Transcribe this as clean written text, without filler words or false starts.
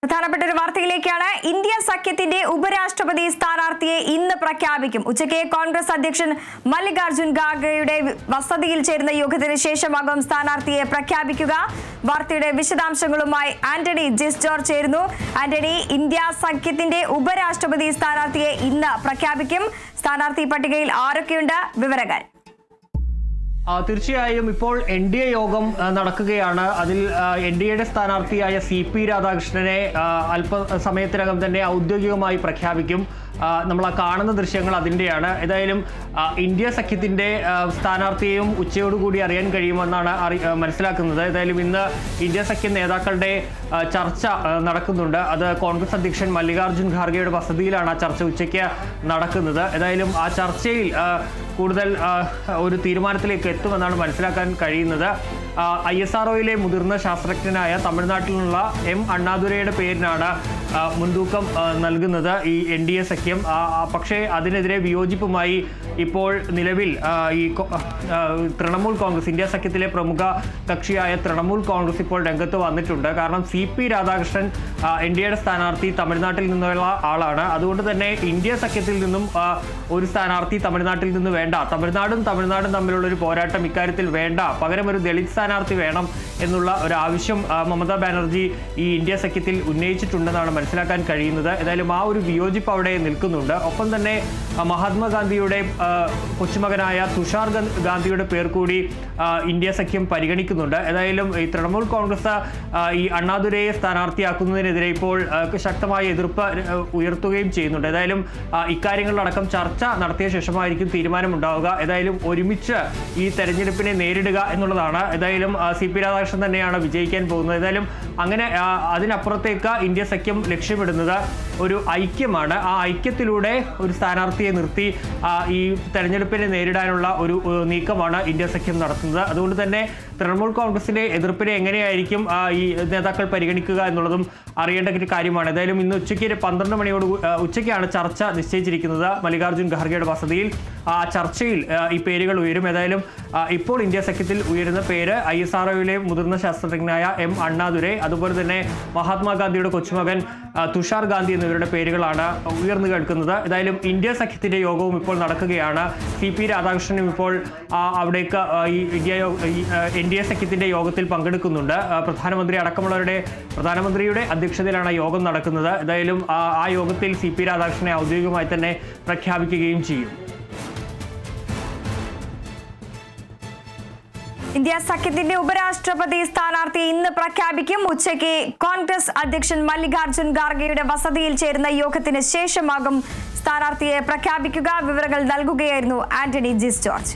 പ്രധാനപ്പെട്ട ഒരു വാർത്തയിലേക്കാണ്. ഇന്ത്യ സഖ്യത്തിന്റെ ഉപരാഷ്ട്രപതി സ്ഥാനാർത്ഥിയെ ഇന്ന് പ്രഖ്യാപിക്കും. ഉച്ചയ്ക്ക് കോൺഗ്രസ് അധ്യക്ഷൻ മല്ലികാർജുൻ ഖാർഗെയുടെ വസതിയിൽ ചേരുന്ന യോഗത്തിന് ശേഷമാകും സ്ഥാനാർത്ഥിയെ പ്രഖ്യാപിക്കുക. വാർത്തയുടെ വിശദാംശങ്ങളുമായി ആന്റണി ജിസ് ജോർജ് ചേരുന്നു. ആന്റണി, ഇന്ത്യ സഖ്യത്തിന്റെ ഉപരാഷ്ട്രപതി സ്ഥാനാർത്ഥിയെ ഇന്ന് പ്രഖ്യാപിക്കും. സ്ഥാനാർത്ഥി പട്ടികയിൽ ആരൊക്കെയുണ്ട്? വിവരങ്ങൾ. തീർച്ചയായും ഇപ്പോൾ NDA യോഗം നടക്കുകയാണ്. അതിൽ NDAയുടെ സ്ഥാനാർത്ഥിയായ CP രാധാകൃഷ്ണനെ അല്പസമയത്തിനകം തന്നെ ഔദ്യോഗികമായി പ്രഖ്യാപിക്കും. നമ്മൾ കാണുന്ന ദൃശ്യങ്ങൾ അതിൻ്റെയാണ്. ഏതായാലും ഇന്ത്യ സഖ്യത്തിൻ്റെ സ്ഥാനാർത്ഥിയെയും ഉച്ചയോടുകൂടി അറിയാൻ കഴിയുമെന്നാണ് മനസ്സിലാക്കുന്നത്. ഏതായാലും ഇന്ന് ഇന്ത്യ സഖ്യ നേതാക്കളുടെ ചർച്ച നടക്കുന്നുണ്ട്. അത് കോൺഗ്രസ് അധ്യക്ഷൻ മല്ലികാർജുൻ ഖാർഗെയുടെ വസതിയിലാണ് ആ ചർച്ച ഉച്ചയ്ക്ക് നടക്കുന്നത്. ഏതായാലും ആ ചർച്ചയിൽ കൂടുതൽ ഒരു തീരുമാനത്തിലേക്ക് എത്തുമെന്നാണ് മനസ്സിലാക്കാൻ കഴിയുന്നത്. ISROയിലെ മുതിർന്ന ശാസ്ത്രജ്ഞനായ തമിഴ്നാട്ടിൽ നിന്നുള്ള M അണ്ണാദുരൈയുടെ പേരിനാണ് മുൻതൂക്കം നൽകുന്നത് ഈ NDA സഖ്യം. പക്ഷേ അതിനെതിരെ വിയോജിപ്പുമായി ഇപ്പോൾ നിലവിൽ ഈ തൃണമൂൽ കോൺഗ്രസ്, ഇന്ത്യ സഖ്യത്തിലെ പ്രമുഖ കക്ഷിയായ തൃണമൂൽ കോൺഗ്രസ് ഇപ്പോൾ രംഗത്ത് വന്നിട്ടുണ്ട്. കാരണം CP രാധാകൃഷ്ണൻ NDAയുടെ സ്ഥാനാർത്ഥി തമിഴ്നാട്ടിൽ നിന്നുള്ള ആളാണ്. അതുകൊണ്ട് തന്നെ ഇന്ത്യ സഖ്യത്തിൽ നിന്നും ഒരു സ്ഥാനാർത്ഥി തമിഴ്നാട്ടിൽ നിന്ന് വേണ്ട, തമിഴ്നാടും തമ്മിലുള്ള ഒരു പോരാട്ടം ഇക്കാര്യത്തിൽ വേണ്ട, പകരം ഒരു ദളിത് സ്ഥാനാർത്ഥി വേണം എന്നുള്ള ഒരു ആവശ്യം മമതാ ബാനർജി ഈ ഇന്ത്യ സഖ്യത്തിൽ ഉന്നയിച്ചിട്ടുണ്ടെന്നാണ് മനസ്സിലാക്കാൻ കഴിയുന്നത്. ഏതായാലും ആ ഒരു വിയോജിപ്പ് അവിടെ നിൽക്കുന്നുണ്ട്. ഒപ്പം തന്നെ മഹാത്മാഗാന്ധിയുടെ കൊച്ചുമകനായ തുഷാർ ഗാന്ധിയുടെ പേർ കൂടി ഇന്ത്യ സഖ്യം പരിഗണിക്കുന്നുണ്ട്. ഏതായാലും ഈ തൃണമൂൽ കോൺഗ്രസ് ഈ അണ്ണാദുരൈയെ സ്ഥാനാർത്ഥിയാക്കുന്നതിനെതിരെ ഇപ്പോൾ ശക്തമായ എതിർപ്പ് ഉയർത്തുകയും ചെയ്യുന്നുണ്ട്. ഏതായാലും ഇക്കാര്യങ്ങളിലടക്കം ചർച്ച നടത്തിയ ശേഷമായിരിക്കും തീരുമാനമുണ്ടാവുക. ഏതായാലും ഒരുമിച്ച് ഈ തെരഞ്ഞെടുപ്പിനെ നേരിടുക എന്നുള്ളതാണ്. ഏതായാലും CP രാധാകൃഷ്ണൻ തന്നെയാണ് വിജയിക്കാൻ പോകുന്നത്. ഏതായാലും അങ്ങനെ അതിനപ്പുറത്തേക്ക് ഇന്ത്യ സഖ്യം ലക്ഷ്യമിടുന്നത് ഒരു ഐക്യമാണ്. ആ ഐക്യത്തിലൂടെ ഒരു സ്ഥാനാർത്ഥിയെ നിർത്തി ഈ തെരഞ്ഞെടുപ്പിനെ നേരിടാനുള്ള ഒരു നീക്കമാണ് ഇന്ത്യ സഖ്യം നടത്തുന്നത്. അതുകൊണ്ട് തന്നെ തൃണമൂൽ കോൺഗ്രസിന്റെ എതിർപ്പിനെ എങ്ങനെയായിരിക്കും ഈ നേതാക്കൾ പരിഗണിക്കുക എന്നുള്ളതും അറിയേണ്ട ഒരു കാര്യമാണ്. ഏതായാലും ഇന്ന് ഉച്ചയ്ക്ക് 12 മണിയോട് ഉച്ചയ്ക്കാണ് ചർച്ച നിശ്ചയിച്ചിരിക്കുന്നത് മല്ലികാർജുൻ ഖാർഗെയുടെ വസതിയിൽ. ആ ചർച്ചയിൽ ഈ പേരുകൾ ഉയരും. ഏതായാലും ഇപ്പോൾ ഇന്ത്യ സഖ്യത്തിൽ ഉയരുന്ന പേര് ISROയിലെ മുതിർന്ന ശാസ്ത്രജ്ഞനായ M അണ്ണാദുരൈ, അതുപോലെ തന്നെ മഹാത്മാഗാന്ധിയുടെ കൊച്ചുമകൻ തുഷാർ ഗാന്ധി എന്നിവരുടെ പേരുകളാണ് ഉയർന്നു കേൾക്കുന്നത്. ഏതായാലും ഇന്ത്യ സഖ്യത്തിന്റെ യോഗവും ഇപ്പോൾ നടക്കുകയാണ്. CP രാധാകൃഷ്ണനും ഇപ്പോൾ അവിടേക്ക് ഈ NDA സഖ്യത്തിന്റെ യോഗത്തിൽ പങ്കെടുക്കുന്നുണ്ട്. പ്രധാനമന്ത്രിയുടെ അധ്യക്ഷതയിലാണ് യോഗം നടക്കുന്നത്. ഏതായാലും ആ യോഗത്തിൽ CP രാധാകൃഷ്ണനെ ഔദ്യോഗികമായി തന്നെ പ്രഖ്യാപിക്കുകയും ചെയ്യും. ഇന്ത്യ സഖ്യത്തിന്റെ ഉപരാഷ്ട്രപതി സ്ഥാനാർത്ഥി ഇന്ന് പ്രഖ്യാപിക്കും. ഉച്ചയ്ക്ക് കോൺഗ്രസ് അധ്യക്ഷൻ മല്ലികാർജുൻ ഖാർഗെയുടെ വസതിയിൽ ചേരുന്ന യോഗത്തിന് ശേഷമാകും സ്ഥാനാർത്ഥിയെ പ്രഖ്യാപിക്കുക. വിവരങ്ങൾ നൽകുകയായിരുന്നു ആന്റണി ജിസ് ജോർജ്.